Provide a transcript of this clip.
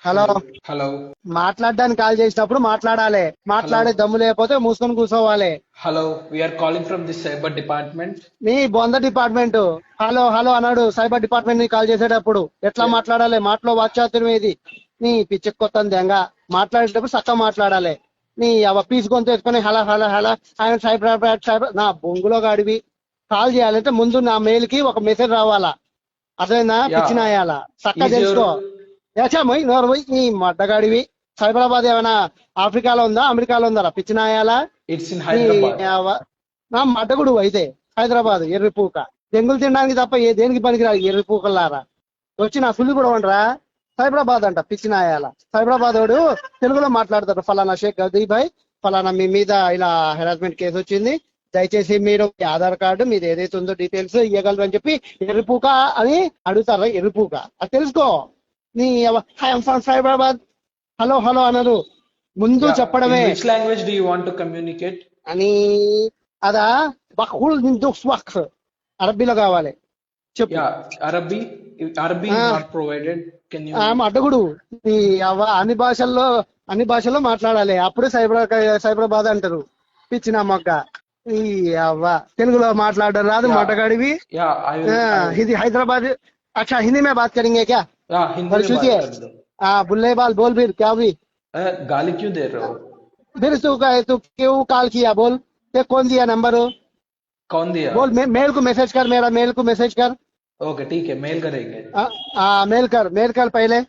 Hello. Hello hello మాట్లాడడానికి call చేసినప్పుడు మాట్లాడాలి, హలో మాట్లాడే దమ్ము లేకపోతే మూసుకొని కూర్చోవాలి. Hello we're calling from the cyber department. నీ బొంద డిపార్ట్మెంట్ హలో హలో అన్నాడు. సైబర్ డిపార్ట్మెంట్ ని కాల్ చేసేటప్పుడు ఎట్లా మాట్లాడాలి? మాటలో వాచ్యాతుర్యం ఇది. నీ పిచ్చెక్కొత్తంది దెంగ. మాట్లాడేటప్పుడు చక్కగా మాట్లాడాలి. నీ పీసు గొంతు వేసుకొని హలో హలో హలో ఆయన సైబర్ నా బొంగులో గాడివి. కాల్ చేయాలంటే ముందు నా మెయిల్ కి ఒక మెసేజ్ రావాలా. అదేనా యా పిచ్చినాయాల చక్కగా ఈజ్ యువర్ తెలుసుకో. ఏచా మొయ్ నోరు పోయి నీ మడ్డగాడివి. సైబరాబాద్ ఏమైనా ఆఫ్రికాలో ఉందా అమెరికాలో ఉందా పిచ్చినాయాల? ఇట్స్ ఇన్ నీ హైదరాబాద్. నా మడ్డగుడు అయితే హైదరాబాద్ ఎర్రిపూక. జంగులు తినడానికి తప్ప దేనికి పనికిరాదు ఎర్రిపూకల్లారా. వచ్చి నా సుల్లి కూడా ఉండరా. సైబరాబాద్ అంట పిచ్చినాయాల. సైబరాబాద్ వాడు తెలుగులో మాట్లాడతాడు. ఫలానా షేక్ గదీ భాయ్, ఫలానా మీ మీద ఇలా హెరాస్మెంట్ కేసు వచ్చింది, దయచేసి మీరు మీ ఆధార్ కార్డు మీది ఏదైతే ఉందో డీటెయిల్స్ ఇవ్వగలరు అని చెప్పి ఎర్రిపూక అని అడుగుతారా. ఎర్రిపూక అది తెలుసుకో. నీ I'm from Cyberabad hello hello అనరు, ముందు యా ఇన్ చెప్పడమే. Which language do you want to communicate? అని అదా బహుళ అరబ్బీలో కావాలి. చెప్పు. యా అరబీ. అరబీ ఆ is not provided. Can you? అడ్డగుడు. ఈ అన్ని భాషల్లో మాట్లాడాలి, అప్పుడే సైబరాబాద్ అంటారు. పిచ్చిన మొగ్గ. ఈ అవ్వ తెలుగులో మాట్లాడడం రాదు యా మటగాడివి. యా ఐ విల్ ఇది హైదరాబాద్. अच्छा हिंदी में बात करेंगे क्या? या हिंदी और में बात सूझिए। कर दो। बुल्ले बाल बोल फिर क्या भी। गाली क्यों दे रहे हो? फिर तू क्यों कॉल किया बोल। ये कौन दिया नंबर हो? कौन दिया? बोल मेल को मैसेज कर, मेरा मेल को मैसेज कर। ओके ठीक है, मेल करेंगे। मेल कर पहले।